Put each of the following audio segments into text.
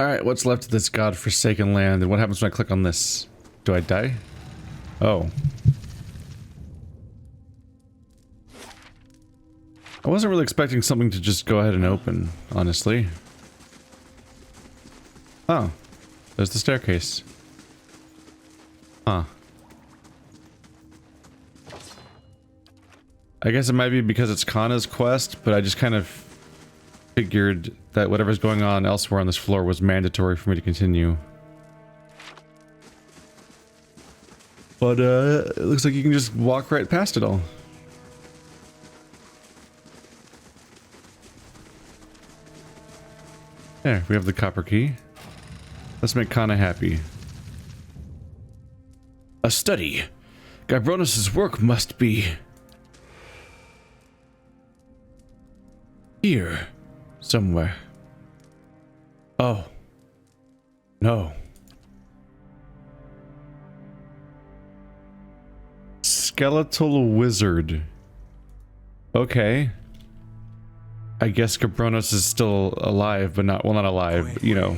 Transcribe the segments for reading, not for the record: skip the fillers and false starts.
Alright, what's left of this godforsaken land, and what happens when I click on this? Do I die? Oh. I wasn't really expecting something to just go ahead and open, honestly. Oh. There's the staircase. Huh. I guess it might be because it's Kana's quest, but I just kind of figured that whatever's going on elsewhere on this floor was mandatory for me to continue. But, it looks like you can just walk right past it all. There, we have the copper key. Let's make Kana happy. A study. Gabronis' work must be... here. Somewhere. Oh. No. Skeletal wizard. Okay. I guess Gabronis is still alive, but not, well, not alive, you know.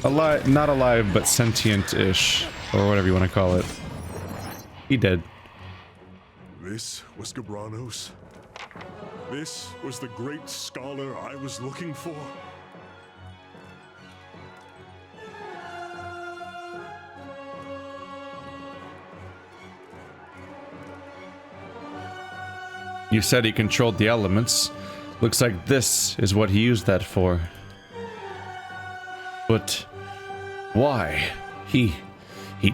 Alive, not alive, but sentient-ish, or whatever you want to call it. He dead. This was Gabronis. This was the great scholar I was looking for. You said he controlled the elements. Looks like this is what he used that for. But why? He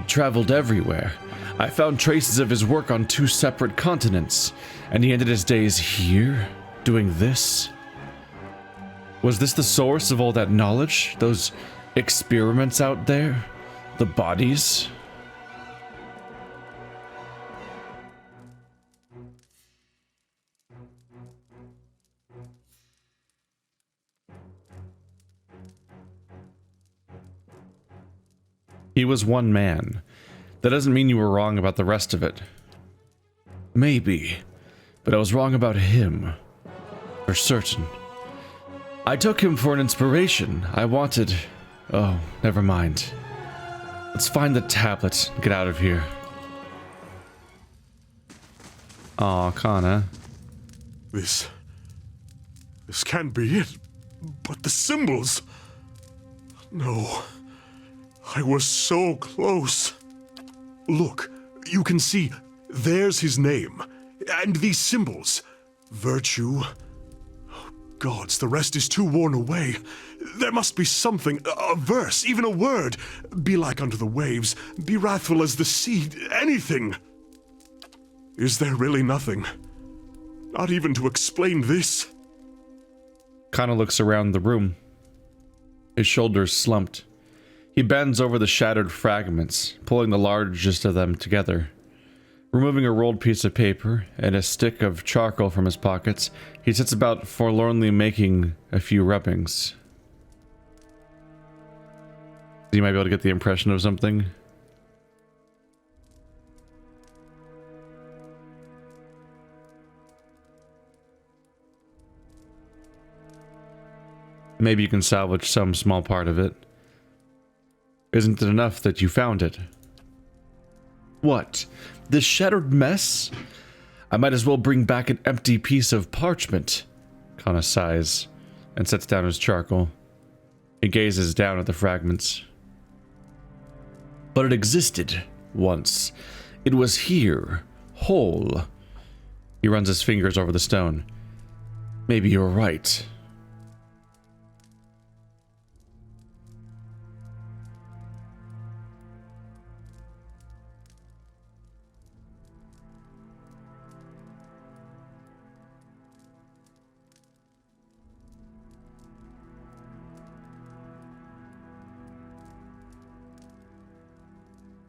traveled everywhere. I found traces of his work on 2 separate continents, and he ended his days here, doing this? Was this the source of all that knowledge? Those experiments out there? The bodies? He was one man. That doesn't mean you were wrong about the rest of it. Maybe, but I was wrong about him. For certain. I took him for an inspiration. I wanted... Oh, never mind. Let's find the tablet and get out of here. Aw, Kana. This can't be it. But the symbols... No. I was so close. Look, you can see, there's his name. And these symbols. Virtue. Oh, gods, the rest is too worn away. There must be something, a verse, even a word. Be like unto the waves, be wrathful as the sea, anything. Is there really nothing? Not even to explain this? Kana looks around the room. His shoulders slumped. He bends over the shattered fragments, pulling the largest of them together. Removing a rolled piece of paper and a stick of charcoal from his pockets, he sits about forlornly making a few rubbings. You might be able to get the impression of something. Maybe you can salvage some small part of it. Isn't it enough that you found it? What? This shattered mess? I might as well bring back an empty piece of parchment. Kana sighs and sets down his charcoal. He gazes down at the fragments. But it existed once. It was here, whole. He runs his fingers over the stone. Maybe you're right.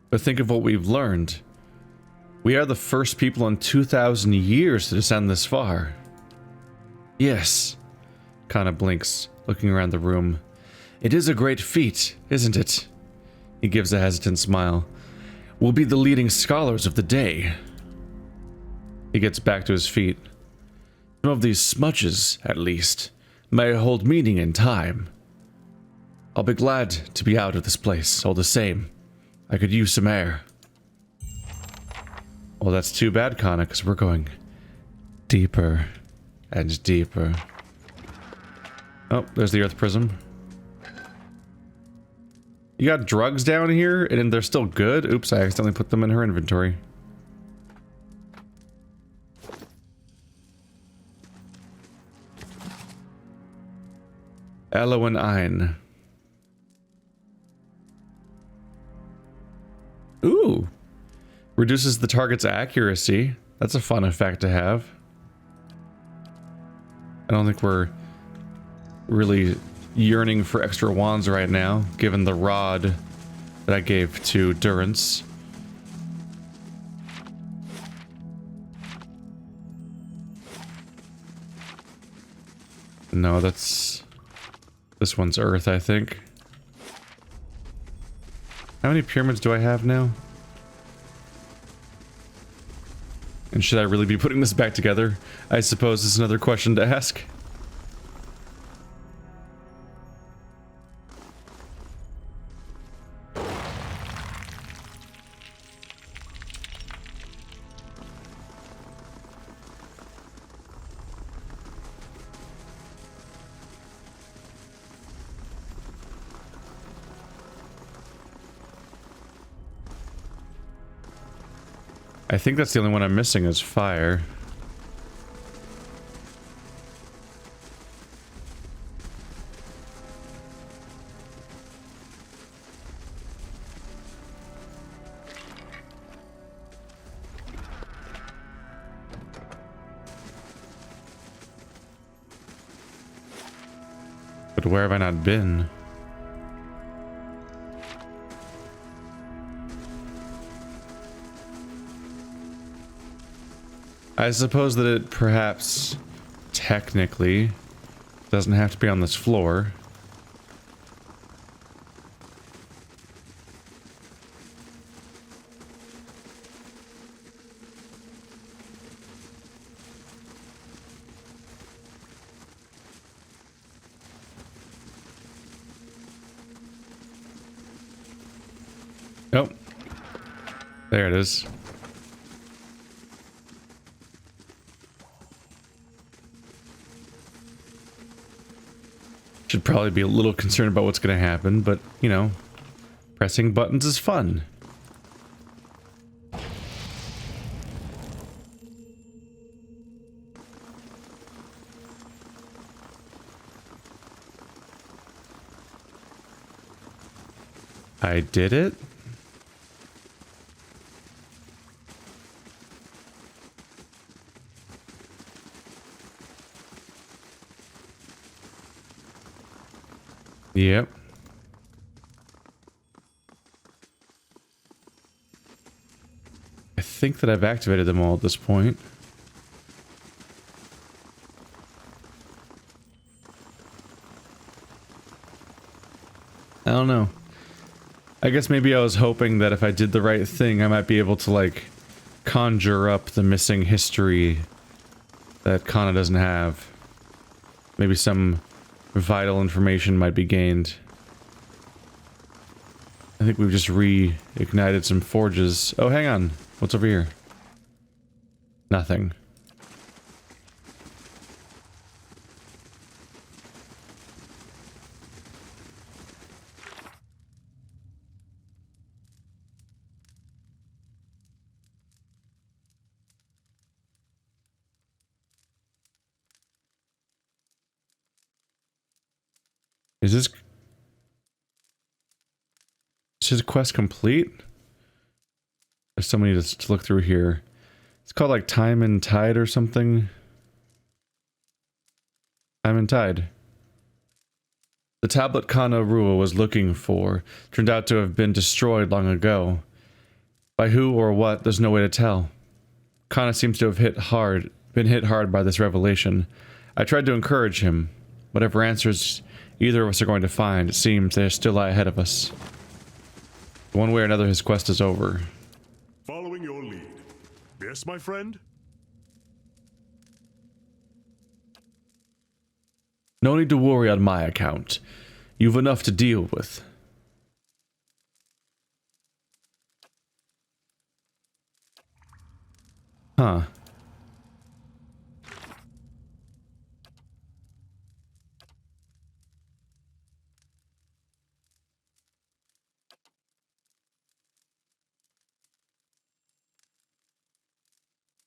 But think of what we've learned. We are the first people in 2,000 years to descend this far. Yes. Kana blinks, looking around the room. It is a great feat, isn't it? He gives a hesitant smile. We'll be the leading scholars of the day. He gets back to his feet. Some of these smudges, at least, may hold meaning in time. I'll be glad to be out of this place, all the same. I could use some air. Well, that's too bad, Kana, because we're going deeper and deeper. Oh, there's the Earth Prism. You got drugs down here, and they're still good? Oops, I accidentally put them in her inventory. Aloe and Ein. Ooh. Reduces the target's accuracy. That's a fun effect to have. I don't think we're really yearning for extra wands right now, given the rod that I gave to Durance. No, that's... This one's Earth, I think. How many pyramids do I have now? And should I really be putting this back together? I suppose is another question to ask. I think that's the only one I'm missing is fire. But where have I not been? I suppose that it perhaps technically doesn't have to be on this floor. Oh, there it is. Should probably be a little concerned about what's going to happen, but, you know, pressing buttons is fun. I did it? Yep. I think that I've activated them all at this point. I don't know. I guess maybe I was hoping that if I did the right thing, I might be able to, like, conjure up the missing history that Kana doesn't have. Maybe some vital information might be gained. I think we've just reignited some forges. Oh, hang on. What's over here? Nothing. Is his quest complete? There's so many to look through here. It's called like Time and Tide or something. Time and Tide. The tablet Kana Rua was looking for turned out to have been destroyed long ago. By who or what, there's no way to tell. Kana seems to have been hit hard by this revelation. I tried to encourage him. Whatever answers either of us are going to find, it seems they still lie ahead of us. One way or another, his quest is over. Following your lead. Yes, my friend? No need to worry on my account. You've enough to deal with. Huh.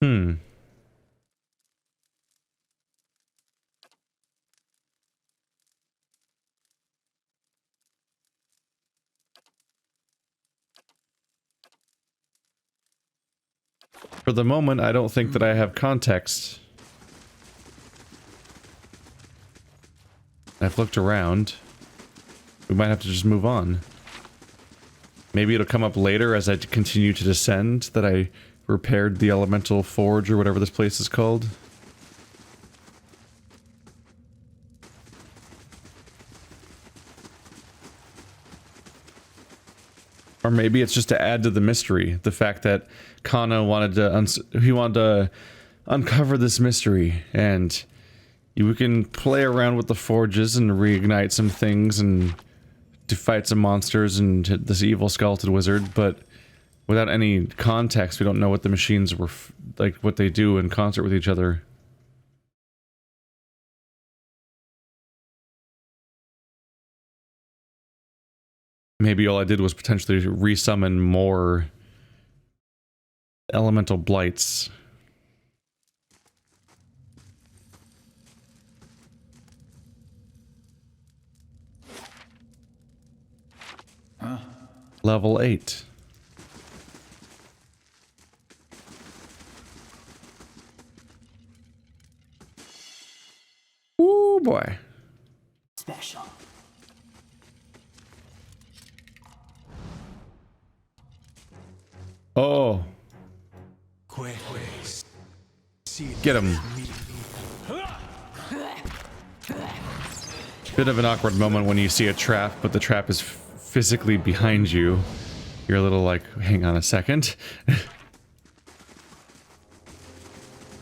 Hmm. For the moment, I don't think that I have context. I've looked around. We might have to just move on. Maybe it'll come up later as I continue to descend that I repaired the elemental forge or whatever this place is called. Or maybe it's just to add to the mystery. The fact that Kana wanted to uncover this mystery, and we can play around with the forges and reignite some things and to fight some monsters and this evil skeleton wizard, but without any context, we don't know what the machines were like, what they do in concert with each other. Maybe all I did was potentially resummon more elemental blights. Huh? Level 8. Ooh boy. Special. Oh. Get him. Bit of an awkward moment when you see a trap, but the trap is physically behind you. You're a little like, hang on a second.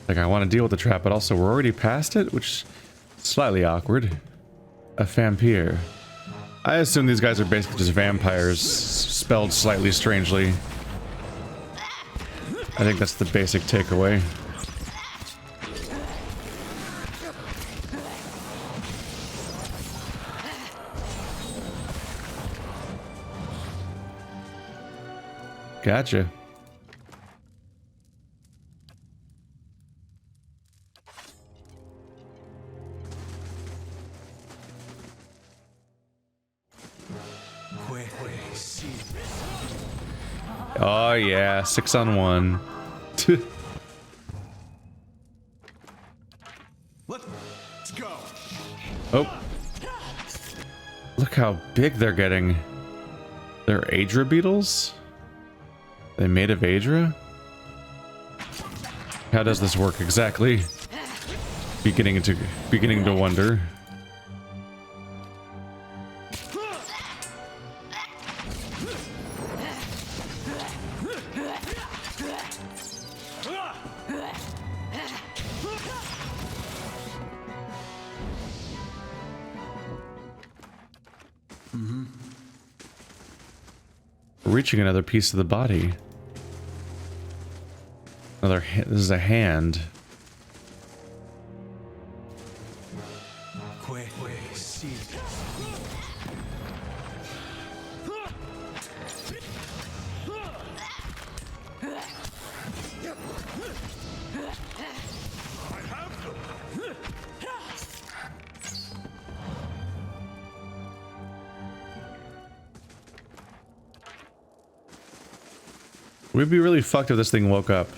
Like, I want to deal with the trap, but also we're already past it, which is slightly awkward. A Fampyr. I assume these guys are basically just vampires, spelled slightly strangely. I think that's the basic takeaway. Gotcha. Oh yeah, 6 on 1. Let's go. Oh. Look how big they're getting. They're Adra beetles? They made of Adra? How does this work exactly? Beginning to wonder. Reaching another piece of the body. This is a hand. We'd be really fucked if this thing woke up.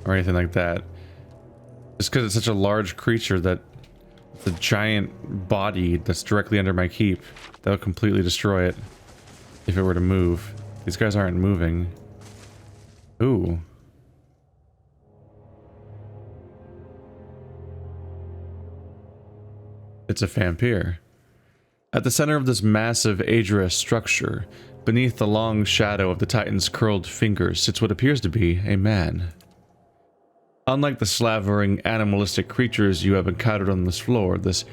Or anything like that. Just because it's such a large creature that the giant body that's directly under my keep, that would completely destroy it if it were to move. These guys aren't moving. Ooh. It's a Fampyr. At the center of this massive Adra structure, beneath the long shadow of the Titan's curled fingers, sits what appears to be a man. Unlike the slavering, animalistic creatures you have encountered on this floor, this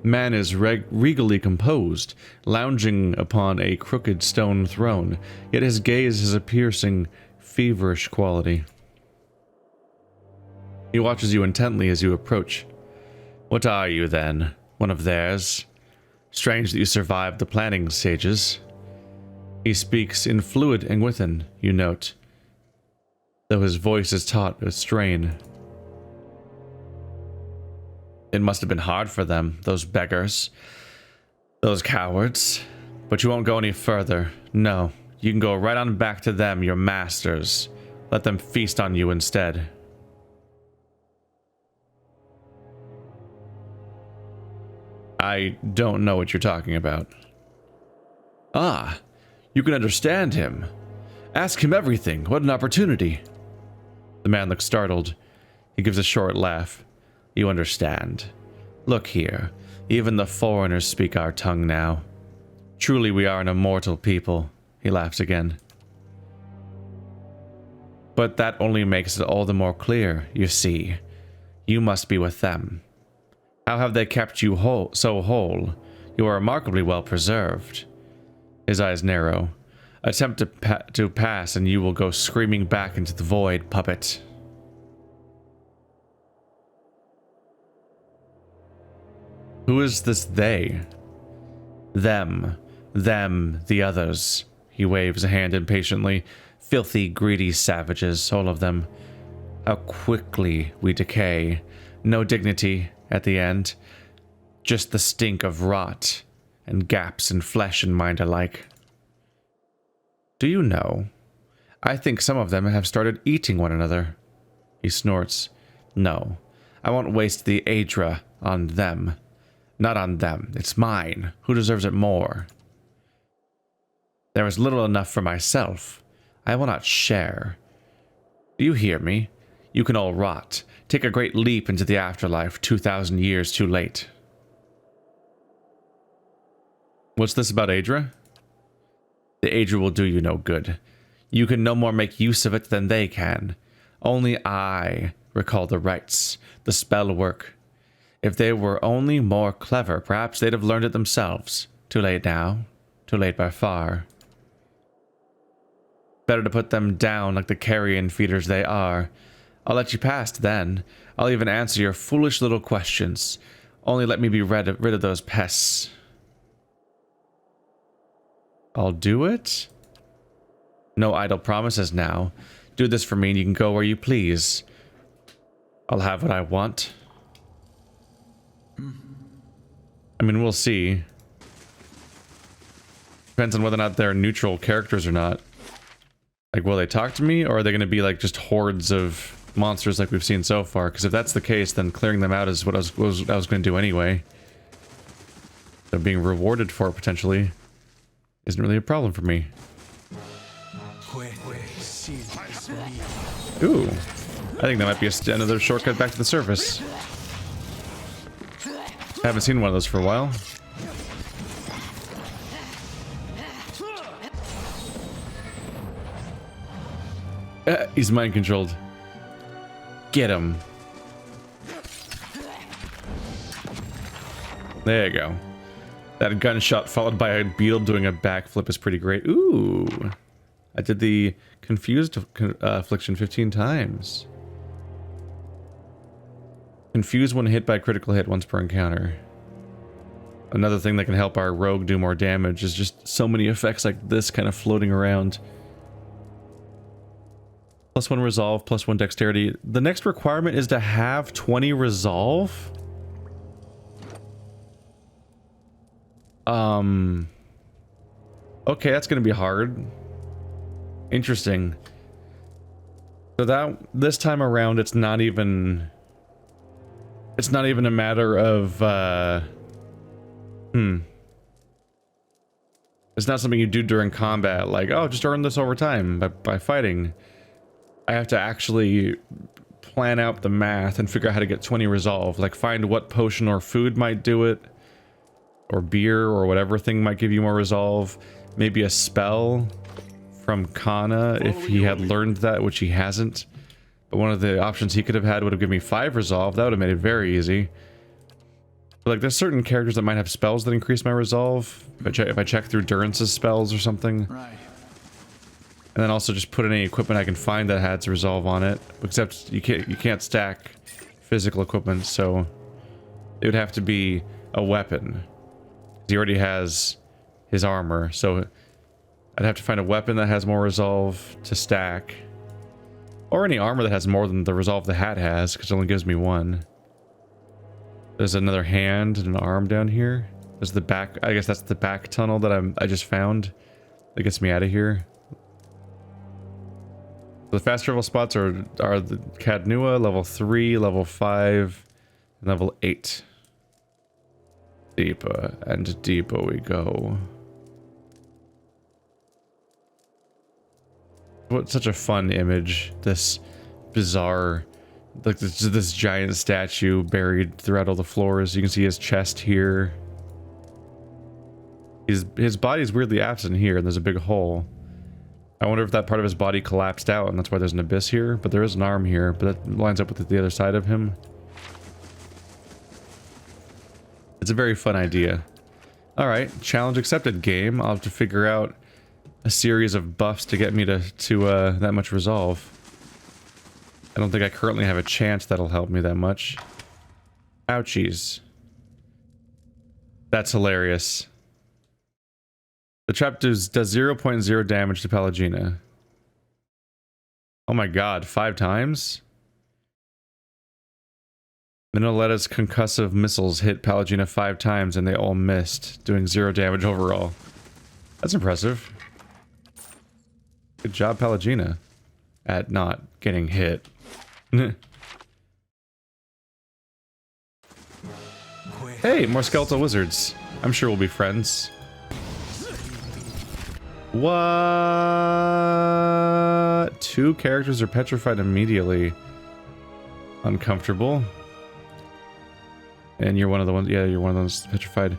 Man is regally composed, lounging upon a crooked stone throne, yet his gaze has a piercing, feverish quality. He watches you intently as you approach. What are you, then? One of theirs? Strange that you survived the planning stages. He speaks in fluid Engwithan, you note, though his voice is taut with strain. It must have been hard for them, those beggars. Those cowards. But you won't go any further. No, you can go right on back to them, your masters. Let them feast on you instead. I don't know what you're talking about. Ah, you can understand him. Ask him everything. What an opportunity. The man looks startled. He gives a short laugh. You understand. Look here. Even the foreigners speak our tongue now. Truly we are an immortal people. He laughs again. But that only makes it all the more clear, you see. You must be with them. How have they kept you so whole? You are remarkably well preserved. His eyes narrow. Attempt to pass and you will go screaming back into the void, puppet. Who is this they? Them, the others. He waves a hand impatiently. Filthy, greedy savages, all of them. How quickly we decay. No dignity at the end. Just the stink of rot and gaps in flesh and mind alike. Do you know? I think some of them have started eating one another. He snorts. No, I won't waste the Aedra on them. Not on them. It's mine. Who deserves it more? There is little enough for myself. I will not share. Do you hear me? You can all rot. Take a great leap into the afterlife 2,000 years too late. What's this about Aedra? The Aedra will do you no good. You can no more make use of it than they can. Only I recall the rites, the spell work. If they were only more clever, perhaps they'd have learned it themselves. Too late now. Too late by far. Better to put them down like the carrion feeders they are. I'll let you pass then. I'll even answer your foolish little questions. Only let me be rid of those pests. I'll do it? No idle promises now. Do this for me and you can go where you please. I'll have what I want. I mean, we'll see. Depends on whether or not they're neutral characters or not. Like, will they talk to me, or are they going to be like just hordes of monsters like we've seen so far? Because if that's the case, then clearing them out is what I was going to do anyway. So being rewarded for it potentially isn't really a problem for me. Ooh, I think that might be another shortcut back to the surface. I haven't seen one of those for a while. He's mind controlled. Get him. There you go. That gunshot followed by a beetle doing a backflip is pretty great. Ooh. I did the confused affliction 15 times. Confused when hit by a critical hit once per encounter. Another thing that can help our rogue do more damage is just so many effects like this kind of floating around. +1 resolve, +1 dexterity. The next requirement is to have 20 resolve. Okay, that's gonna be hard. Interesting. So that this time around, it's not even a matter of it's not something you do during combat, like, oh, just earn this over time by fighting. I have to actually plan out the math and figure out how to get 20 resolve, like find what potion or food might do it, or beer or whatever thing might give you more resolve. Maybe a spell from Kana if he had learned that, which he hasn't. But one of the options he could have had would have given me 5 resolve. That would have made it very easy. Like, there's certain characters that might have spells that increase my resolve. If I check through Durance's spells or something. Right. And then also just put any equipment I can find that has resolve on it. Except you can't stack physical equipment, so it would have to be a weapon. He already has his armor, so I'd have to find a weapon that has more resolve to stack. Or any armor that has more than the resolve the hat has, because it only gives me one. There's another hand and an arm down here. There's the back, I guess that's the back tunnel that I just found that gets me out of here. The fast travel spots are the Cadnua, level 3, level 5, and level 8. Deeper and deeper we go. What such a fun image. This bizarre, like this giant statue buried throughout all the floors. You can see his chest here. His body's weirdly absent here, and there's a big hole. I wonder if that part of his body collapsed out, and that's why there's an abyss here. But there is an arm here, but that lines up with the other side of him. It's a very fun idea. Alright, challenge accepted, game. I'll have to figure out a series of buffs to get me to that much resolve. I don't think I currently have a chance that'll help me that much. Ouchies. That's hilarious. The trap does 0.0 damage to Pallegina. Oh my god, 5 times? Minoletta's concussive missiles hit Pallegina 5 times and they all missed, doing 0 damage overall. That's impressive. Good job, Pallegina, at not getting hit. Hey, more skeletal wizards. I'm sure we'll be friends. What? 2 characters are petrified immediately. Uncomfortable. And you're one of the ones, yeah, you're one of those petrified.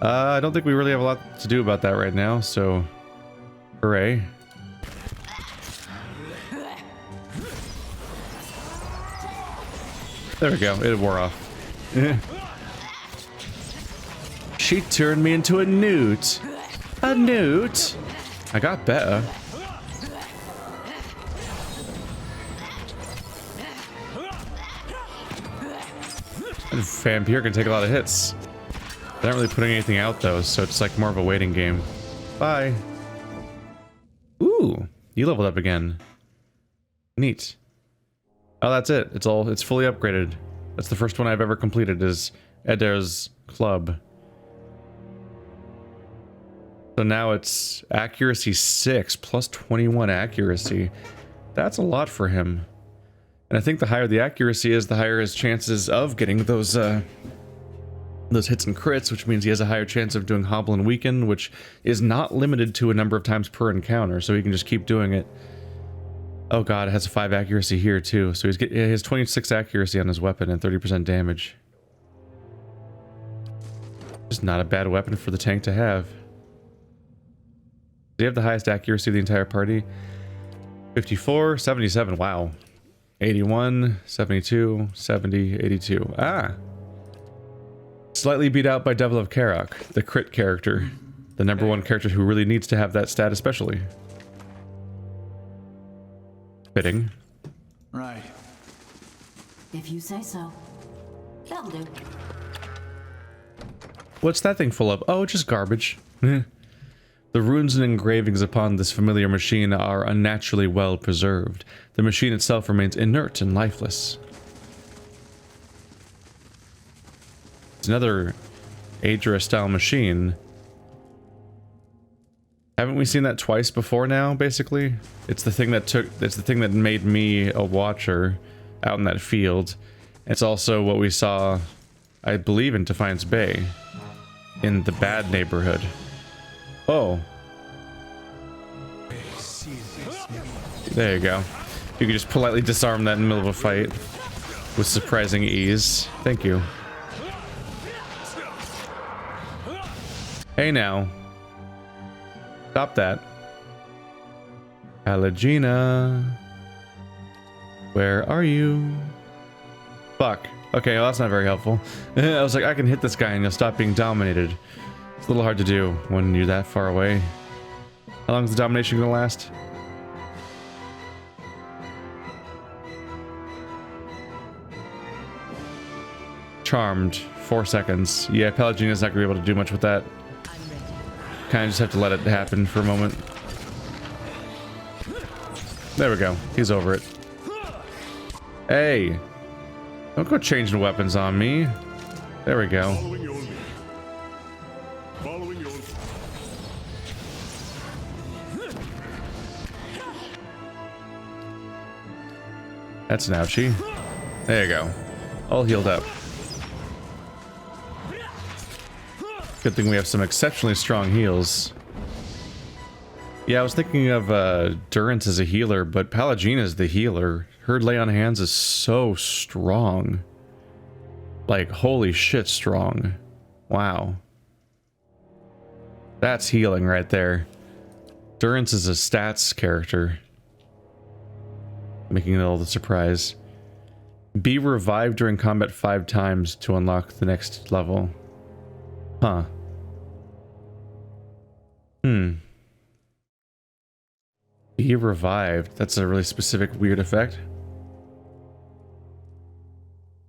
I don't think we really have a lot to do about that right now, so hooray. There we go, it wore off. She turned me into a newt. A newt? I got better. And Fampyr can take a lot of hits. They're not really putting anything out though, so it's like more of a waiting game. Bye. Ooh, you leveled up again. Neat. Oh, that's it. It's fully upgraded. That's the first one I've ever completed is Eder's Club. So now it's accuracy 6 plus 21 accuracy. That's a lot for him. And I think the higher the accuracy is, the higher his chances of getting those hits and crits, which means he has a higher chance of doing Hobble and Weaken, which is not limited to a number of times per encounter, so he can just keep doing it. Oh god, it has a 5 accuracy here too, so he has 26 accuracy on his weapon and 30% damage. Just not a bad weapon for the tank to have. Do you have the highest accuracy of the entire party? 54, 77, wow. 81, 72, 70, 82. Ah! Slightly beat out by Devil of Karok, the crit character. The number 1 character who really needs to have that stat especially. Fitting. Right. If you say so. That'll do. What's that thing full of? Oh, just garbage. The runes and engravings upon this familiar machine are unnaturally well preserved. The machine itself remains inert and lifeless. It's another Aedra-style machine. Haven't we seen that twice before now, basically? It's the thing that made me a watcher out in that field. It's also what we saw, I believe, in Defiance Bay. In the bad neighborhood. Oh. There you go. You can just politely disarm that in the middle of a fight. With surprising ease. Thank you. Hey now. Stop that. Pallegina. Where are you? Fuck. Okay, well, that's not very helpful. I was like, I can hit this guy and you'll stop being dominated. It's a little hard to do when you're that far away. How long is the domination gonna last? Charmed, 4 seconds. Yeah, Pelagina's not gonna be able to do much with that. Kind of just have to let it happen for a moment. There we go. He's over it. Hey! Don't go changing weapons on me. There we go. Following your lead. Following your lead. That's an ouchie. There you go. All healed up. Good thing we have some exceptionally strong heals. Yeah, I was thinking of Durance as a healer, but Pelagina's the healer. Her lay on hands is so strong. Like, holy shit strong. Wow. That's healing right there. Durance is a stats character. Making it all the surprise. Be revived during combat 5 times to unlock the next level. Huh. Be revived. That's a really specific weird effect.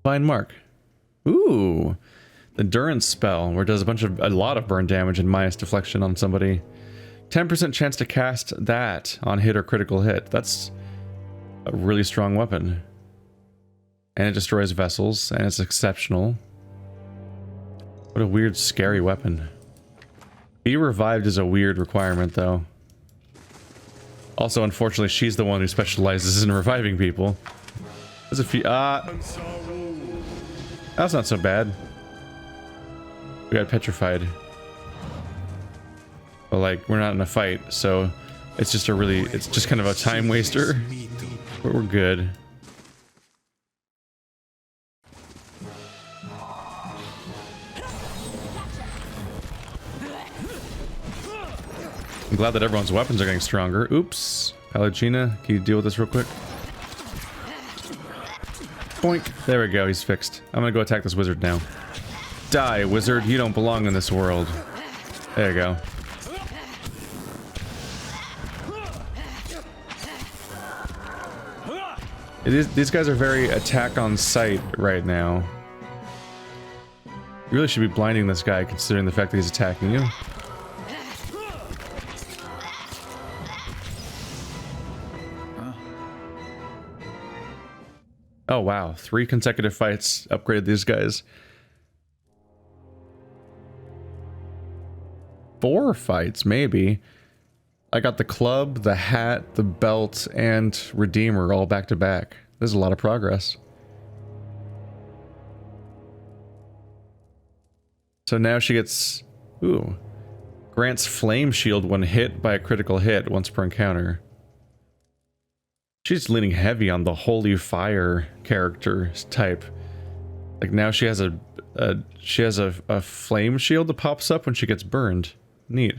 Find mark. Ooh. The Durance spell, where it does a lot of burn damage and minus deflection on somebody. 10% chance to cast that on hit or critical hit. That's a really strong weapon. And it destroys vessels, and it's exceptional. What a weird, scary weapon. Be revived is a weird requirement, though. Also, unfortunately, she's the one who specializes in reviving people. There's a few... that's not so bad. We got petrified. But, like, we're not in a fight, so... It's just a really... It's just kind of a time waster. But we're good. I'm glad that everyone's weapons are getting stronger. Oops. Pelagina, can you deal with this real quick? Boink. There we go, he's fixed. I'm gonna go attack this wizard now. Die, wizard. You don't belong in this world. There you go. These guys are very attack on sight right now. You really should be blinding this guy considering the fact that he's attacking you. Oh wow, 3 consecutive fights upgraded these guys. 4 fights, maybe. I got the club, the hat, the belt, and Redeemer all back to back. There's a lot of progress. So now she gets... Ooh. Grants Flame Shield when hit by a critical hit once per encounter. She's leaning heavy on the Holy Fire character type. Like now she has a flame shield that pops up when she gets burned. Neat.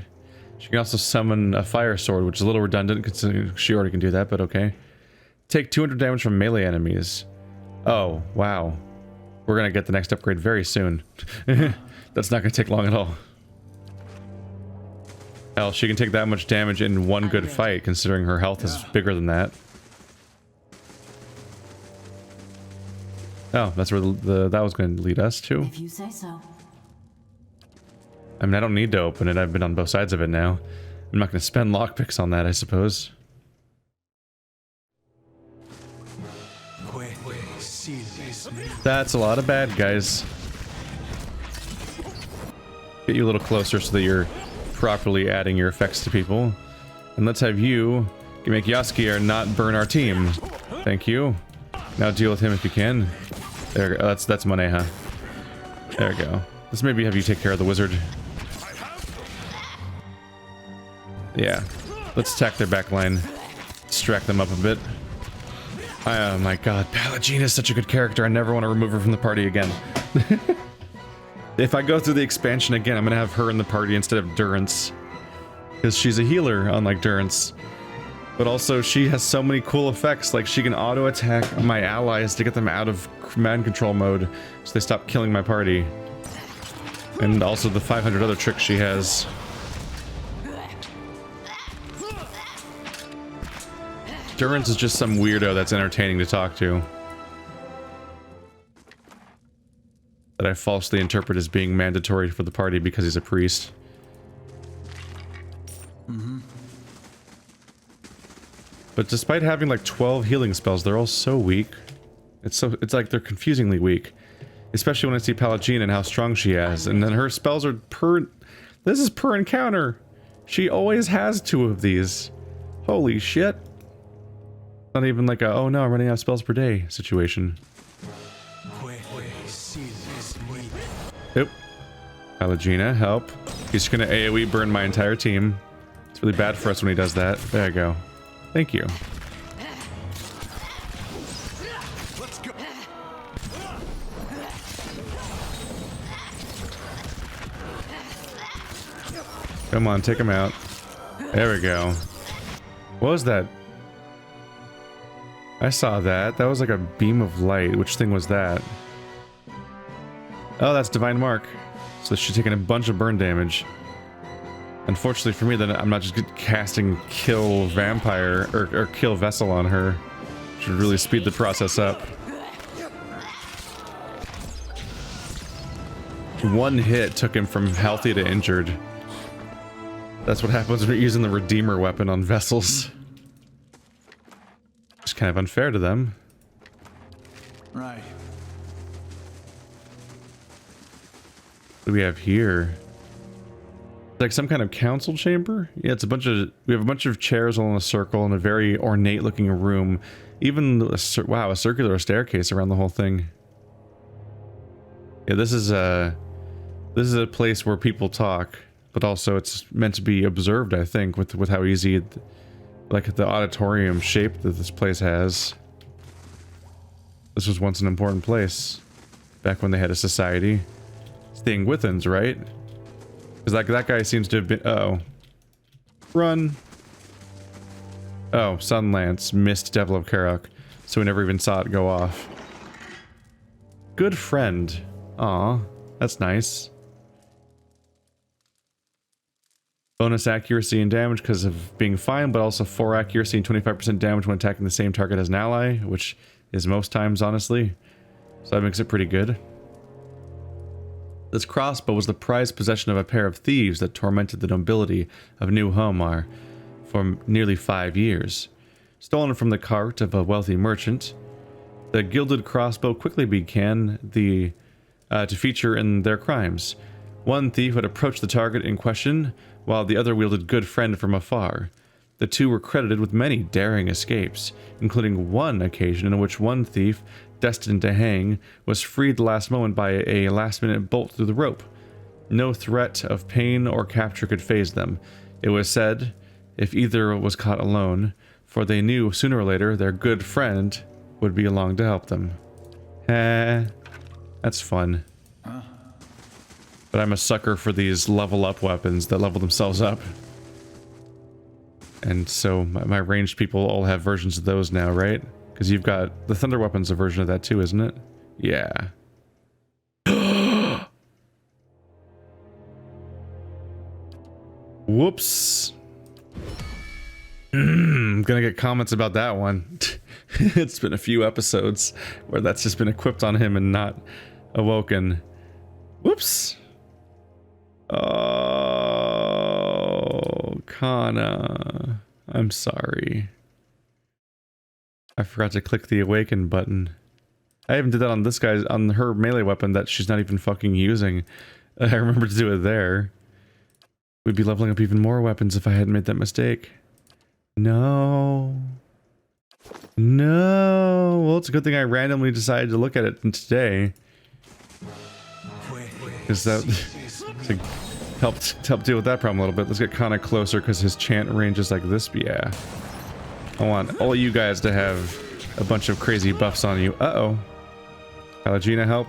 She can also summon a fire sword, which is a little redundant considering she already can do that, but okay. Take 200 damage from melee enemies. Oh, wow. We're gonna get the next upgrade very soon. That's not gonna take long at all. Hell, she can take that much damage in one good fight, considering her health is bigger than that. Oh, that's where that was going to lead us to. If you say so. I mean, I don't need to open it. I've been on both sides of it now. I'm not going to spend lockpicks on that, I suppose. That's a lot of bad guys. Get you a little closer so that you're properly adding your effects to people. And let's have you make Yaskier not burn our team. Thank you. Now deal with him if you can. There we go. Oh, that's Moneha. There we go. Let's maybe have you take care of the wizard. Yeah. Let's attack their back line. Distract them up a bit. Oh my god. Pelagina is such a good character. I never want to remove her from the party again. If I go through the expansion again, I'm going to have her in the party instead of Durance. Because she's a healer, unlike Durance. But also, she has so many cool effects. Like, she can auto-attack my allies to get them out of mind control mode so they stop killing my party. And also the 500 other tricks she has. Durance is just some weirdo that's entertaining to talk to. That I falsely interpret as being mandatory for the party because he's a priest. But despite having like 12 healing spells, they're all so weak. It's like they're confusingly weak. Especially when I see Pallegina and how strong she has. And then her spells are per... This is per encounter! She always has 2 of these. Holy shit. Not even like a, oh no, I'm running out of spells per day situation. Yep. Pallegina, help. He's just gonna AoE burn my entire team. It's really bad for us when he does that. There I go. Thank you. Let's go. Come on, take him out. There we go. What was that? I saw that. That was like a beam of light. Which thing was that? Oh, that's Divine Mark. So she's taking a bunch of burn damage. Unfortunately for me, then I'm not just casting Kill Vampire or Kill Vessel on her. Should really speed the process up. One hit took him from healthy to injured. That's what happens when you're using the Redeemer weapon on vessels. It's kind of unfair to them. Right. What do we have here? Like some kind of council chamber? Yeah, it's a bunch of... We have a bunch of chairs all in a circle in a very ornate looking room. Even, wow, a circular staircase around the whole thing. Yeah, this is a place where people talk, but also it's meant to be observed, I think, with how easy, like the auditorium shape that this place has. This was once an important place, back when they had a society. It's the Engwithans, right? Because like that guy seems to have been... Uh-oh. Run! Oh, Sunlance missed Devil of Karok, so we never even saw it go off. Good friend. Aw, that's nice. Bonus accuracy and damage because of being fine, but also 4 accuracy and 25% damage when attacking the same target as an ally, which is most times, honestly. So that makes it pretty good. This crossbow was the prized possession of a pair of thieves that tormented the nobility of New Homar for nearly 5 years. Stolen from the cart of a wealthy merchant, the gilded crossbow quickly began to feature in their crimes. One thief would approach the target in question, while the other wielded good friend from afar. The two were credited with many daring escapes, including one occasion in which one thief, destined to hang, was freed the last moment by a last-minute bolt through the rope. No threat of pain or capture could faze them. It was said, if either was caught alone, for they knew sooner or later their good friend would be along to help them. That's fun. But I'm a sucker for these level up weapons that level themselves up. And so my ranged people all have versions of those now, right? Because you've got the thunder weapon's a version of that too, isn't it? Yeah. Whoops. I'm gonna get comments about that one. It's been a few episodes where that's just been equipped on him and not awoken. Whoops. Oh, Kana. I'm sorry. I forgot to click the awaken button. I even did that on this guy's, on her melee weapon that she's not even fucking using. I remember to do it there. We'd be leveling up even more weapons if I hadn't made that mistake. No. No. Well, it's a good thing I randomly decided to look at it today. Because that to help deal with that problem a little bit. Let's get Kana closer because his chant range is like this. Yeah. I want all you guys to have a bunch of crazy buffs on you. Uh-oh. Pallegina, help.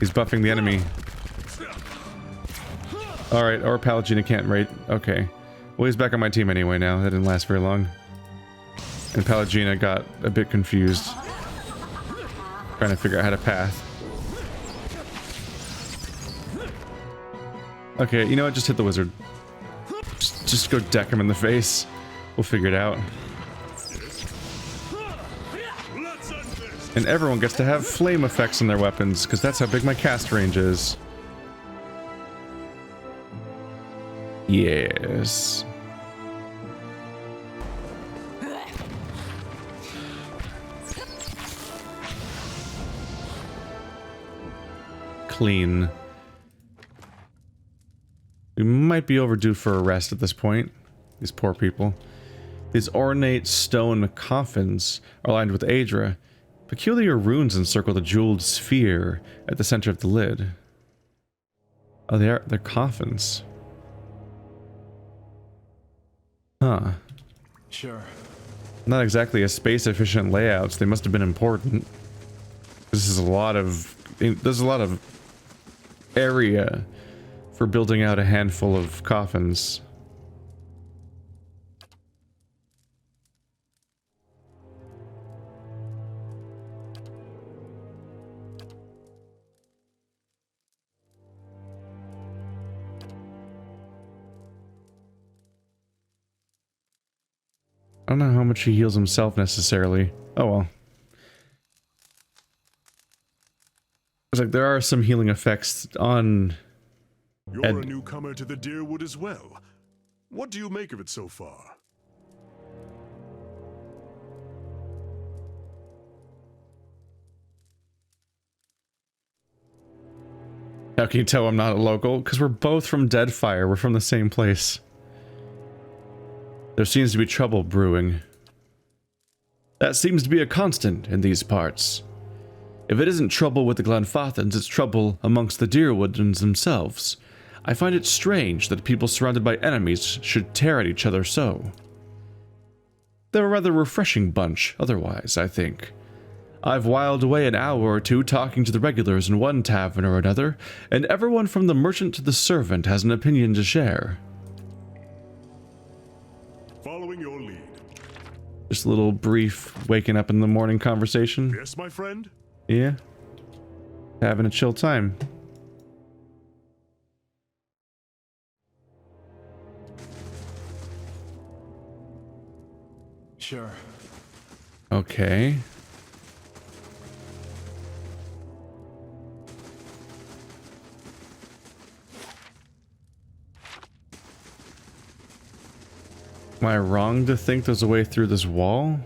He's buffing the enemy. Alright, or Pallegina can't rate. Okay. Well, he's back on my team anyway now. That didn't last very long. And Pallegina got a bit confused. Trying to figure out how to path. Okay, you know what? Just hit the wizard. Just go deck him in the face. We'll figure it out. And everyone gets to have flame effects on their weapons, because that's how big my cast range is. Yes. Clean. We might be overdue for a rest at this point. These poor people. These ornate stone coffins are lined with Aedra. Peculiar runes encircle the jeweled sphere at the center of the lid. Oh, they're coffins. Huh. Sure. Not exactly a space-efficient layouts. They must have been important. This is a lot of... There's a lot of area for building out a handful of coffins. I don't know how much he heals himself necessarily. Oh well. It's like there are some healing effects on... You're a newcomer to the Deerwood as well. What do you make of it so far? How can you tell I'm not a local? Because we're both from Deadfire. We're from the same place. There seems to be trouble brewing. That seems to be a constant in these parts. If it isn't trouble with the Glenfathans, it's trouble amongst the Deerwoodans themselves. I find it strange that people surrounded by enemies should tear at each other so. They're a rather refreshing bunch, otherwise, I think. I've whiled away an hour or two talking to the regulars in one tavern or another, and everyone from the merchant to the servant has an opinion to share. Following your lead. Just a little brief waking up in the morning conversation. Yes, my friend? Yeah. Having a chill time. Sure. Okay. Am I wrong to think there's a way through this wall?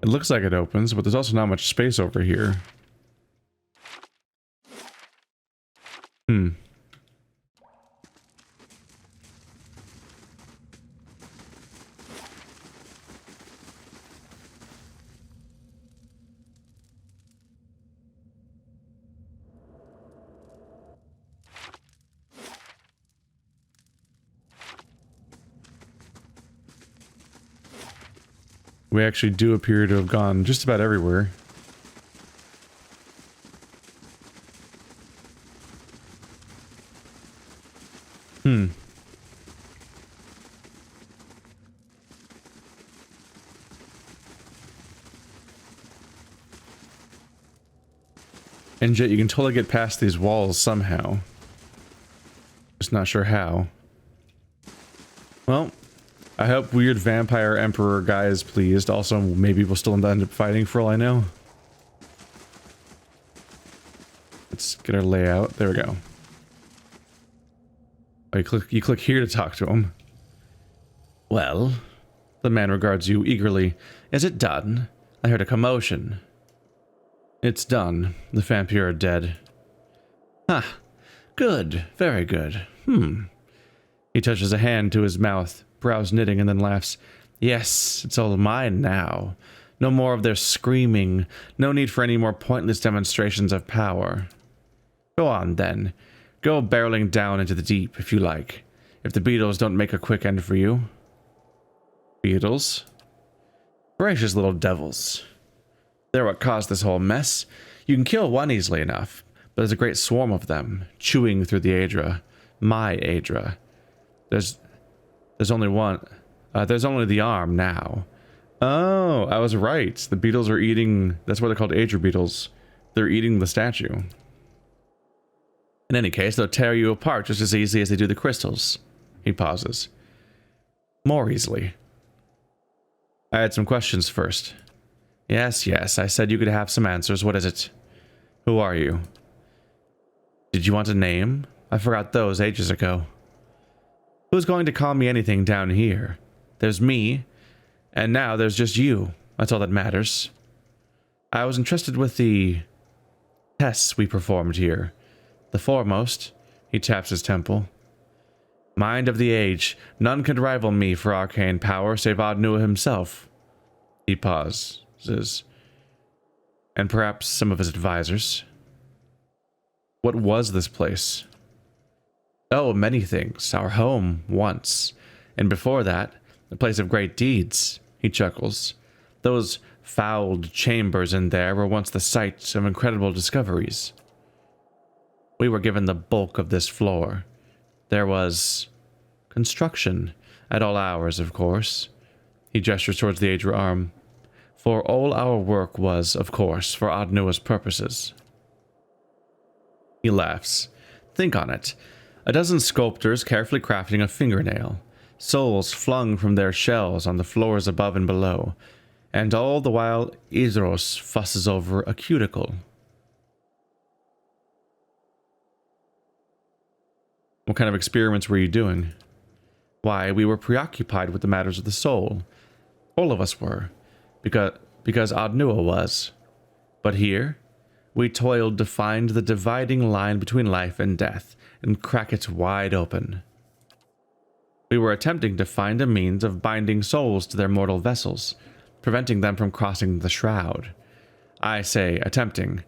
It looks like it opens, but there's also not much space over here. We actually do appear to have gone just about everywhere. And yet you can totally get past these walls somehow. Just not sure how. Well, I hope weird vampire emperor guy is pleased. Also, maybe we'll still end up fighting for all I know. Let's get our layout. There we go. Oh, you click here to talk to him. Well, the man regards you eagerly. Is it done? I heard a commotion. It's done. The Fampyr are dead. Ah, good. Very good. He touches a hand to his mouth, brows knitting, and then laughs. Yes, it's all mine now. No more of their screaming. No need for any more pointless demonstrations of power. Go on, then. Go barreling down into the deep, if you like. If the beetles don't make a quick end for you. Beetles? Gracious little devils. They're what caused this whole mess. You can kill one easily enough, but there's a great swarm of them, chewing through the Aedra. My Aedra. There's only one. There's only the arm now. Oh, I was right. The beetles are eating... That's why they're called Ager beetles. They're eating the statue. In any case, they'll tear you apart just as easily as they do the crystals. He pauses. More easily. I had some questions first. Yes, I said you could have some answers. What is it? Who are you? Did you want a name? I forgot those ages ago. Who's going to call me anything down here? There's me, and now there's just you. That's all that matters. I was entrusted with the tests we performed here. The foremost, he taps his temple. Mind of the age, none can rival me for arcane power save Adnua himself. He pauses. And perhaps some of his advisors. What was this place? Oh, many things. Our home, once. And before that, a place of great deeds. He chuckles. Those fouled chambers in there were once the site of incredible discoveries. We were given the bulk of this floor. There was construction at all hours, of course. He gestures towards the Aedra arm. For all our work was, of course, for Adnua's purposes. He laughs. Think on it. A dozen sculptors carefully crafting a fingernail. Souls flung from their shells on the floors above and below. And all the while Idros fusses over a cuticle. What kind of experiments were you doing? Why, we were preoccupied with the matters of the soul. All of us were. Because Adnua was. But here, we toiled to find the dividing line between life and death, and crack it wide open. We were attempting to find a means of binding souls to their mortal vessels, preventing them from crossing the shroud. I say attempting.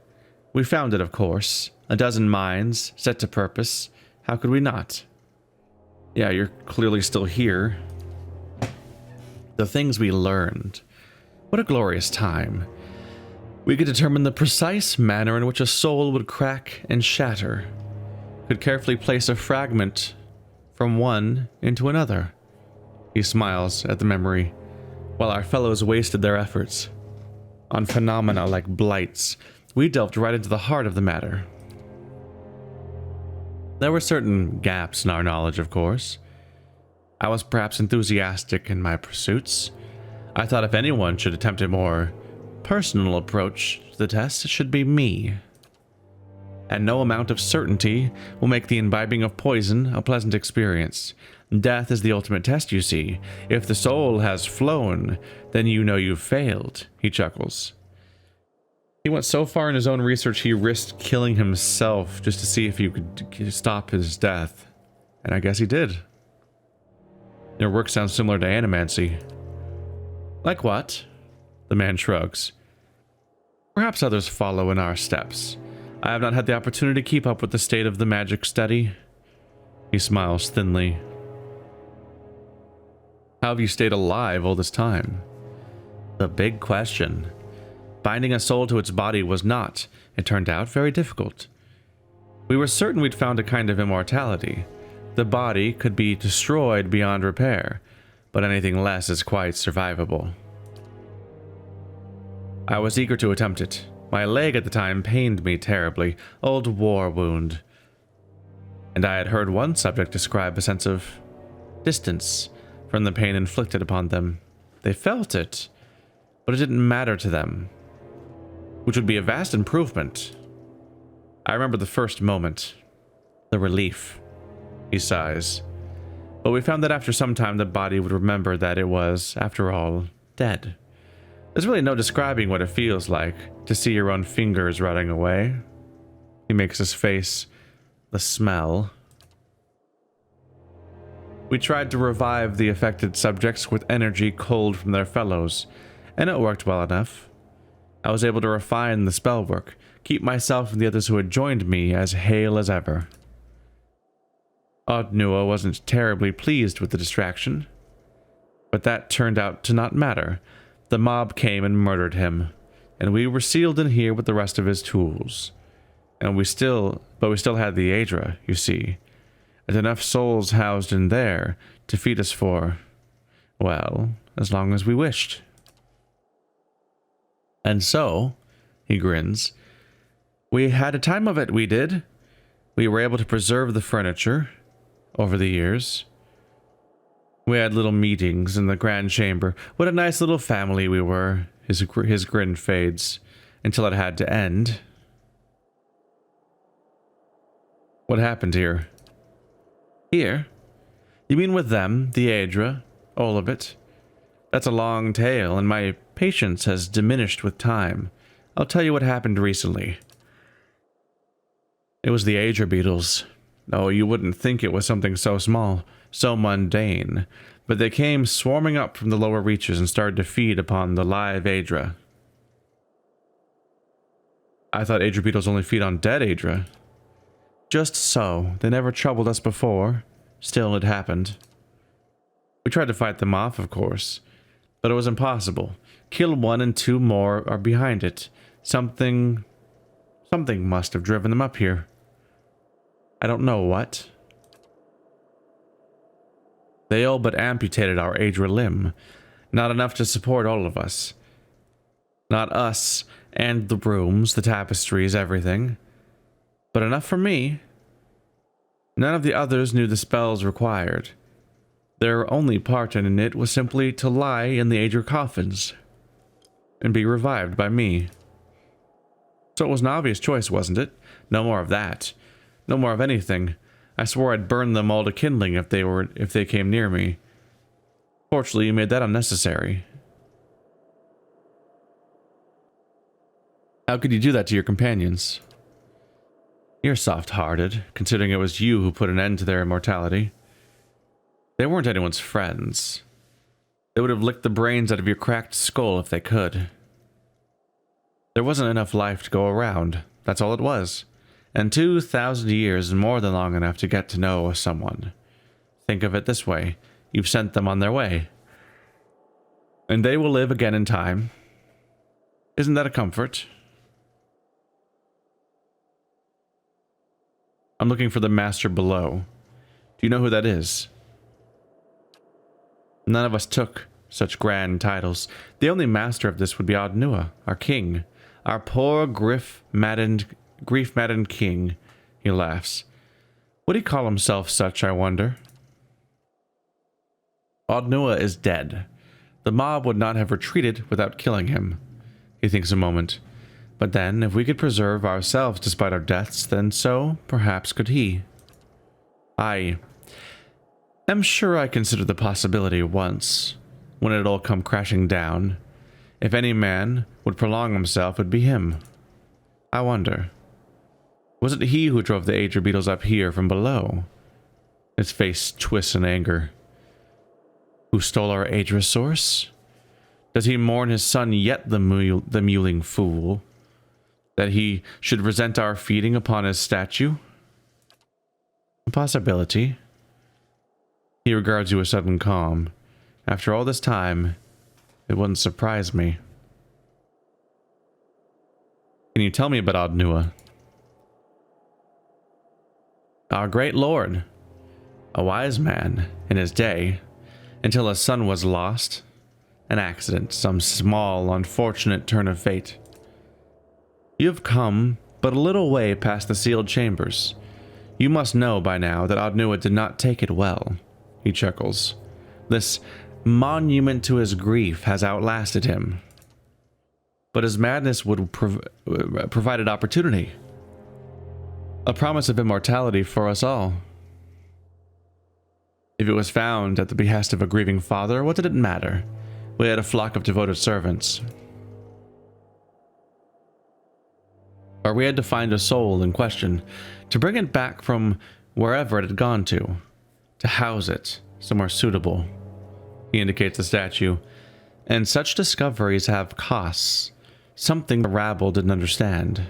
We found it, of course. A dozen minds, set to purpose. How could we not? Yeah, you're clearly still here. The things we learned. What a glorious time. We could determine the precise manner in which a soul would crack and shatter. Could carefully place a fragment from one into another. He smiles at the memory, while our fellows wasted their efforts. On phenomena like blights, we delved right into the heart of the matter. There were certain gaps in our knowledge, of course. I was perhaps enthusiastic in my pursuits. I thought if anyone should attempt a more personal approach to the test, it should be me. And no amount of certainty will make the imbibing of poison a pleasant experience. Death is the ultimate test, you see. If the soul has flown, then you know you've failed, he chuckles. He went so far in his own research he risked killing himself just to see if you could stop his death. And I guess he did. Your work sounds similar to animancy. Like what? The man shrugs. Perhaps others follow in our steps. I have not had the opportunity to keep up with the state of the magic study. He smiles thinly. How have you stayed alive all this time? The big question. Binding a soul to its body was not, it turned out, very difficult. We were certain we'd found a kind of immortality. The body could be destroyed beyond repair, but anything less is quite survivable. I was eager to attempt it. My leg at the time pained me terribly, old war wound. And I had heard one subject describe a sense of distance from the pain inflicted upon them. They felt it, but it didn't matter to them, which would be a vast improvement. I remember the first moment, the relief. He sighs. But we found that after some time the body would remember that it was, after all, dead. There's really no describing what it feels like to see your own fingers rotting away. He makes his face. The smell. We tried to revive the affected subjects with energy culled from their fellows, and it worked well enough. I was able to refine the spell work, keep myself and the others who had joined me as hale as ever. Adnua wasn't terribly pleased with the distraction, but that turned out to not matter. The mob came and murdered him, and we were sealed in here with the rest of his tools. But we still had the Aedra, you see, and enough souls housed in there to feed us for, well, as long as we wished. And so, he grins, we had a time of it, we did. We were able to preserve the furniture over the years. We had little meetings in the grand chamber. What a nice little family we were. His grin fades until it had to end. What happened here? Here? You mean with them, the Aedra, all of it? That's a long tale, and my patience has diminished with time. I'll tell you what happened recently. It was the Aedra beetles. Oh, you wouldn't think it was something so small, so mundane, but they came swarming up from the lower reaches and started to feed upon the live Aedra. I thought Aedra beetles only feed on dead Aedra. Just so. They never troubled us before. Still, it happened. We tried to fight them off, of course, but it was impossible. Kill one and two more are behind it. Something must have driven them up here. I don't know what. They all but amputated our Aedra limb. Not enough to support all of us. Not us and the rooms, the tapestries, everything. But enough for me. None of the others knew the spells required. Their only part in it was simply to lie in the Aedra coffins and be revived by me. So it was an obvious choice, wasn't it? No more of that. No more of anything. I swore I'd burn them all to kindling if they came near me. Fortunately, you made that unnecessary. How could you do that to your companions? You're soft-hearted, considering it was you who put an end to their immortality. They weren't anyone's friends. They would have licked the brains out of your cracked skull if they could. There wasn't enough life to go around, that's all it was. And 2,000 years is more than long enough to get to know someone. Think of it this way, you've sent them on their way. And they will live again in time. Isn't that a comfort? I'm looking for the master below. Do you know who that is? None of us took such grand titles. The only master of this would be Odnua, our king. Our poor grief-maddened king, he laughs. Would he call himself such, I wonder? Odnua is dead. The mob would not have retreated without killing him. He thinks a moment. But then, if we could preserve ourselves despite our deaths, then so, perhaps, could he. I am sure I considered the possibility once, when it had all come crashing down. If any man would prolong himself, it would be him. I wonder. Was it he who drove the Aedra beetles up here from below? His face twists in anger. Who stole our Aedra source? Does he mourn his son yet, the mewling fool? That he should resent our feeding upon his statue? A possibility. He regards you with sudden calm. After all this time, it wouldn't surprise me. Can you tell me about Odnua? Our great lord. A wise man in his day, until his son was lost. An accident, some small, unfortunate turn of fate. You have come but a little way past the sealed chambers. You must know by now that Odnua did not take it well. He chuckles. This monument to his grief has outlasted him. But his madness would provided opportunity. A promise of immortality for us all. If it was found at the behest of a grieving father, what did it matter? We had a flock of devoted servants. Or we had to find a soul in question, to bring it back from wherever it had gone to house it somewhere suitable. He indicates the statue. And such discoveries have costs, something the rabble didn't understand.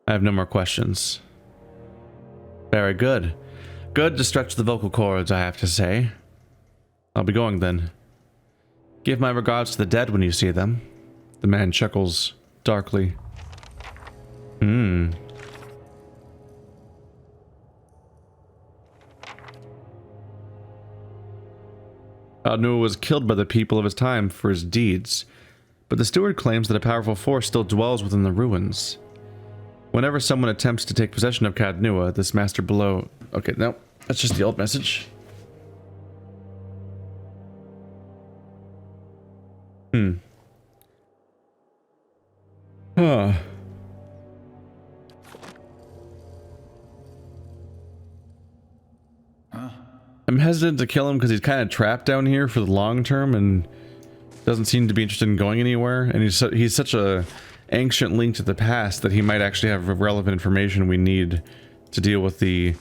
I have no more questions. Very good. Good to stretch the vocal cords, I have to say. I'll be going then. Give my regards to the dead when you see them. The man chuckles darkly. Noah was killed by the people of his time for his deeds, but the steward claims that a powerful force still dwells within the ruins. Whenever someone attempts to take possession of Cadnua, this master below... Okay, no, that's just the old message. Huh. I'm hesitant to kill him because he's kind of trapped down here for the long term and doesn't seem to be interested in going anywhere. And he's such a ancient link to the past that he might actually have relevant information we need to deal with the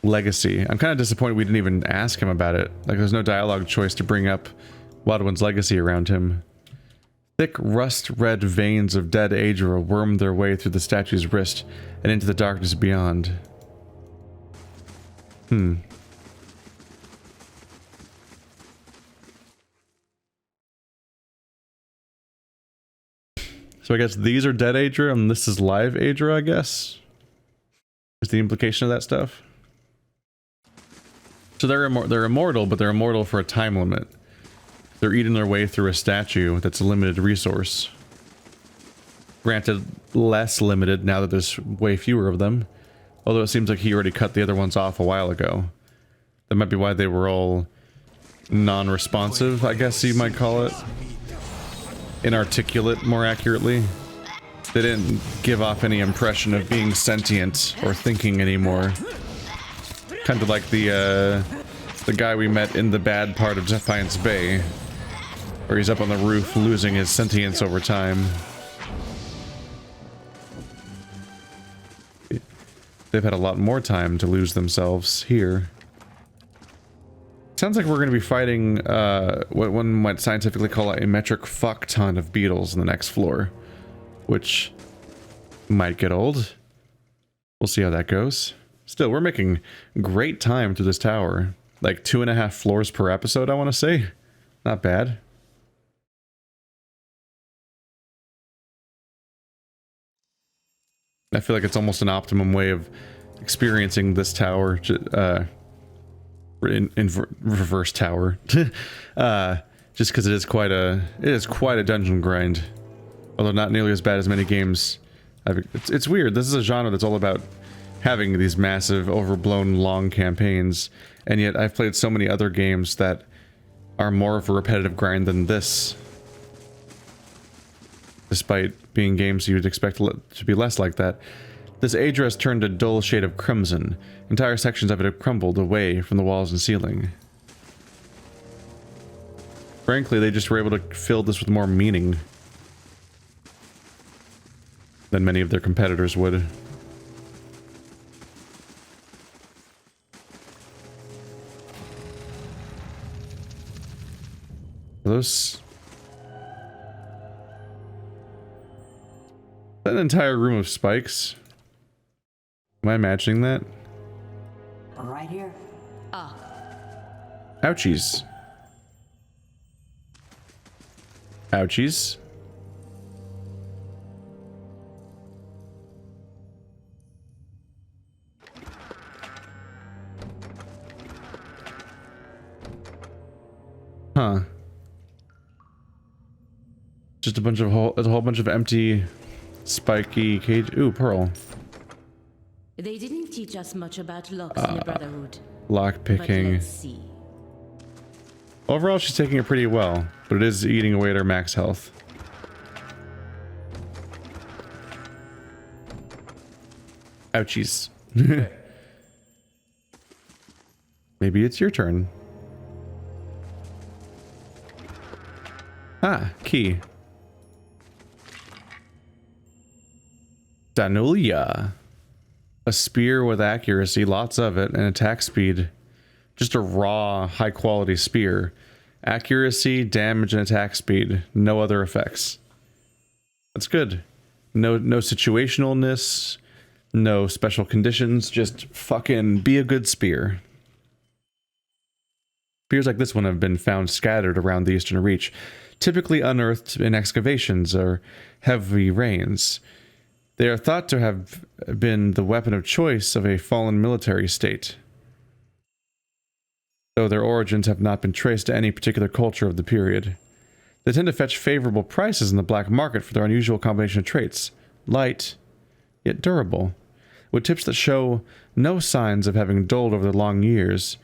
legacy. I'm kind of disappointed we didn't even ask him about it. Like, there's no dialogue choice to bring up Wadwin's legacy around him. Thick rust-red veins of dead Adra wormed their way through the statue's wrist and into the darkness beyond. So I guess these are dead Adra and this is live Adra, I guess? Is the implication of that stuff? So they're immortal, but they're immortal for a time limit. They're eating their way through a statue that's a limited resource. Granted, less limited now that there's way fewer of them. Although it seems like he already cut the other ones off a while ago. That might be why they were all non-responsive, I guess you might call it. Inarticulate, more accurately. They didn't give off any impression of being sentient or thinking anymore. Kind of like the guy we met in the bad part of Defiance Bay, where he's up on the roof losing his sentience over time. They've had a lot more time to lose themselves here. Sounds like we're going to be fighting what one might scientifically call a metric fuck ton of beetles in the next floor, which might get old. We'll see how that goes. Still, we're making great time through this tower. Like 2.5 floors per episode, I want to say. Not bad. I feel like it's almost an optimum way of experiencing this tower, in reverse tower, just because it is quite a dungeon grind, although not nearly as bad as many games. It's weird. This is a genre that's all about having these massive, overblown, long campaigns, and yet I've played so many other games that are more of a repetitive grind than this. Despite being games you'd expect to be less like that. This Adra has turned a dull shade of crimson. Entire sections of it have crumbled away from the walls and ceiling. Frankly, they just were able to fill this with more meaning than many of their competitors would. Those... An entire room of spikes. Am I imagining that? Right here. Ouchies. Ouchies. Huh. Just a whole bunch of empty, spiky cage. Ooh, pearl. They didn't teach us much about locks in the Brotherhood. Lock But picking. let's see. Overall, she's taking it pretty well, but it is eating away at her max health. Ouchies. Maybe it's your turn. Ah, key. Danulia. A spear with accuracy, lots of it, and attack speed. Just a raw, high-quality spear. Accuracy, damage, and attack speed. No other effects. That's good. No situationalness, no special conditions, just fucking be a good spear. Spears like this one have been found scattered around the Eastern Reach, typically unearthed in excavations or heavy rains. They are thought to have been the weapon of choice of a fallen military state. though their origins have not been traced to any particular culture of the period. They tend to fetch favorable prices in the black market for their unusual combination of traits. Light, yet durable. With tips that show no signs of having dulled over the long years.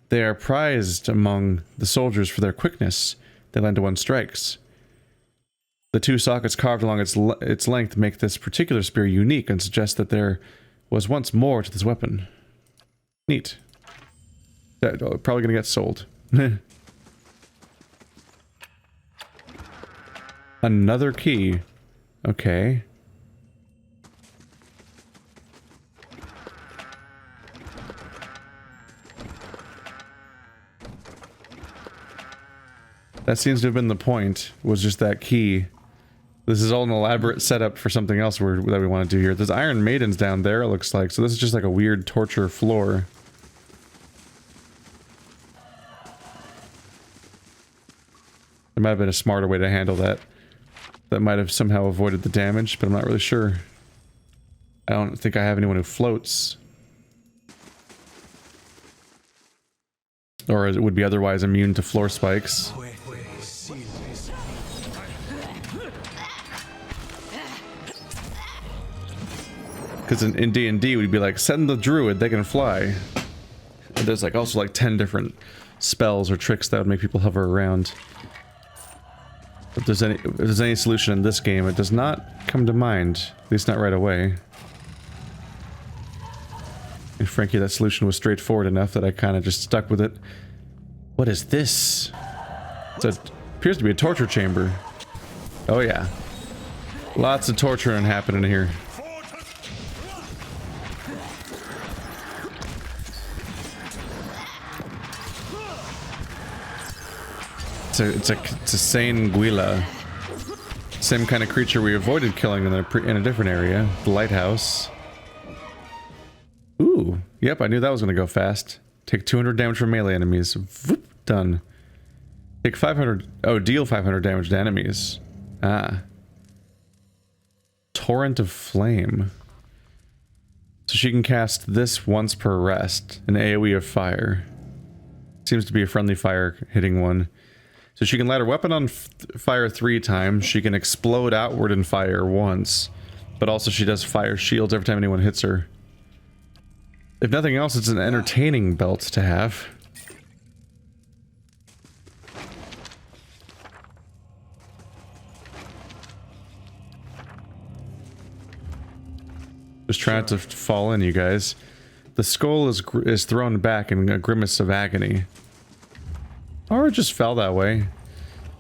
They are prized among the soldiers for their quickness they lend to one's strikes. The 2 sockets carved along its length make this particular spear unique and suggest that there was once more to this weapon. Neat. That probably gonna get sold. Another key. Okay. That seems to have been the point, was just that key. This is all an elaborate setup for something else that we want to do here. There's Iron Maidens down there, it looks like. So this is just like a weird torture floor. There might have been a smarter way to handle that. That might have somehow avoided the damage, but I'm not really sure. I don't think I have anyone who floats. Or it would be otherwise immune to floor spikes. Because in D&D, we'd be like, send the druid, they can fly. And there's like also like 10 different spells or tricks that would make people hover around. If there's any solution in this game, it does not come to mind. At least not right away. And frankly, that solution was straightforward enough that I kind of just stuck with it. What is this? It appears to be a torture chamber. Oh yeah. Lots of torturing happening here. It's a sane Gwila. Same kind of creature we avoided killing in a different area. The lighthouse. Ooh. Yep, I knew that was going to go fast. Take 200 damage from melee enemies. Voop, done. Take 500... Oh, deal 500 damage to enemies. Ah. Torrent of Flame. So she can cast this once per rest. An AoE of fire. Seems to be a friendly fire hitting one. So she can light her weapon on fire 3 times. She can explode outward in fire once. But also she does fire shields every time anyone hits her. If nothing else, it's an entertaining belt to have. Just trying to fall in, you guys. The skull is thrown back in a grimace of agony. Or it just fell that way.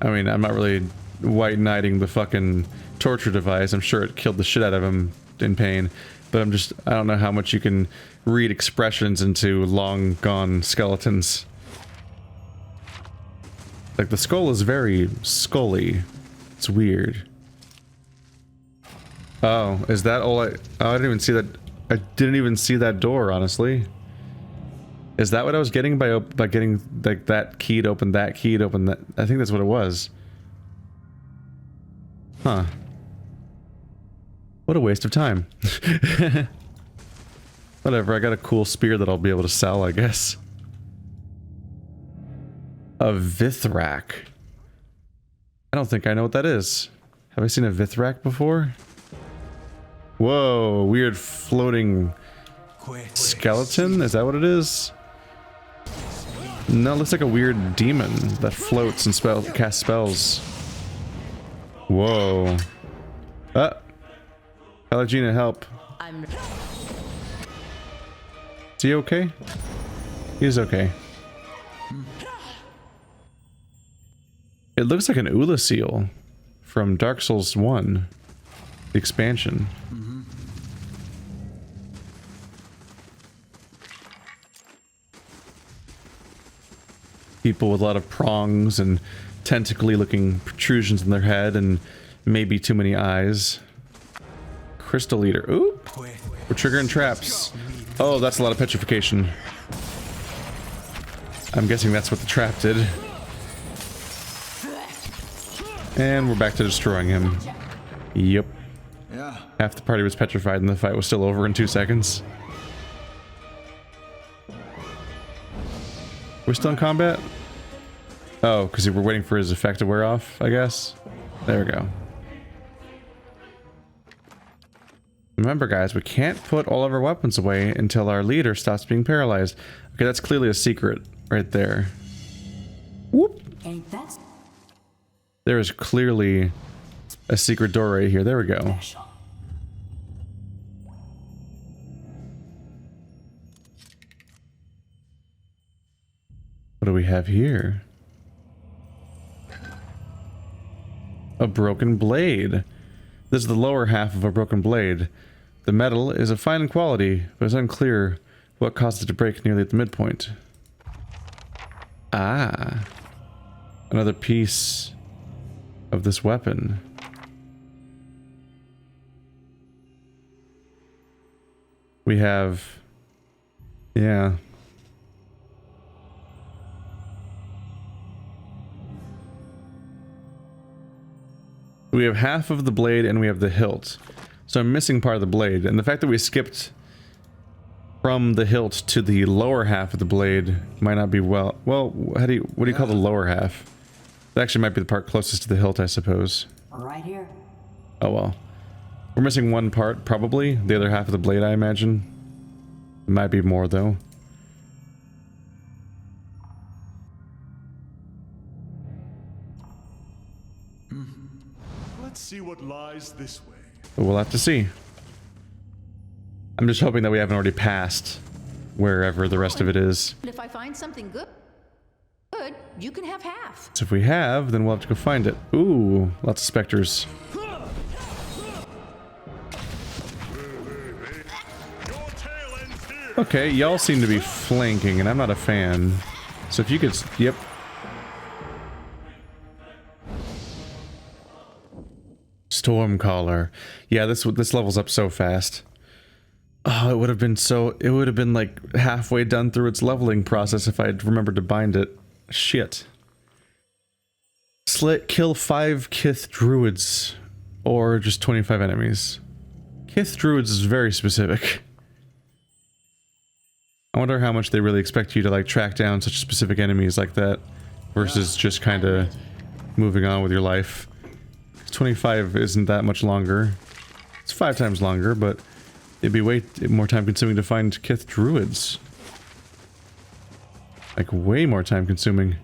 I mean, I'm not really white knighting the fucking torture device. I'm sure it killed the shit out of him in pain. But I don't know how much you can read expressions into long gone skeletons. Like, the skull is very scully. It's weird. Oh, is that all I didn't even see that. I didn't even see that door, honestly. Is that what I was getting by getting like that key to open that key to open that? I think that's what it was. Huh. What a waste of time. Whatever, I got a cool spear that I'll be able to sell, I guess. A Vithrak. I don't think I know what that is. Have I seen a Vithrak before? Whoa, weird floating skeleton? Is that what it is? No, it looks like a weird demon that floats and casts spells. Whoa. Pelagina, help. Is he okay? He's okay. It looks like an Ula seal from Dark Souls 1. The expansion. People with a lot of prongs and tentacly looking protrusions in their head and maybe too many eyes. Crystal Eater. Ooh! We're triggering traps. Oh, that's a lot of petrification. I'm guessing that's what the trap did. And we're back to destroying him. Yep. Yeah. Half the party was petrified and the fight was still over in 2 seconds. We're still in combat? Oh, because we're waiting for his effect to wear off, I guess. There we go. Remember, guys, we can't put all of our weapons away until our leader stops being paralyzed. Okay, that's clearly a secret right there. Whoop! Ain't that There is clearly a secret door right here. There we go. special? What do we have here? A broken blade. This is the lower half of a broken blade. The metal is of fine quality, but it's unclear what caused it to break nearly at the midpoint. Ah. Another piece of this weapon. We have... yeah. We have half of the blade and we have the hilt. So I'm missing part of the blade. And the fact that we skipped from the hilt to the lower half of the blade might not be well... well, what do you call the lower half? That actually might be the part closest to the hilt, I suppose. Right here. Oh well. We're missing one part, probably. The other half of the blade, I imagine. It might be more, though. Let's see what lies this way. But we'll have to see. I'm just hoping that we haven't already passed wherever the rest of it is. And if I find something good, you can have half. So if we have, then we'll have to go find it. Ooh, lots of specters. Your tail ends here. Okay, y'all seem to be flanking, and I'm not a fan. So if you could... yep. Stormcaller. Yeah, this levels up so fast. Oh, it would have been so... it would have been like halfway done through its leveling process if I'd remembered to bind it. Shit. Kill 5 Kith druids. Or just 25 enemies. Kith druids is very specific. I wonder how much they really expect you to like track down such specific enemies like that. Versus just kind of moving on with your life. 25 isn't that much longer. It's 5 times longer, but it'd be way more time consuming to find Kith druids. Like way more time consuming.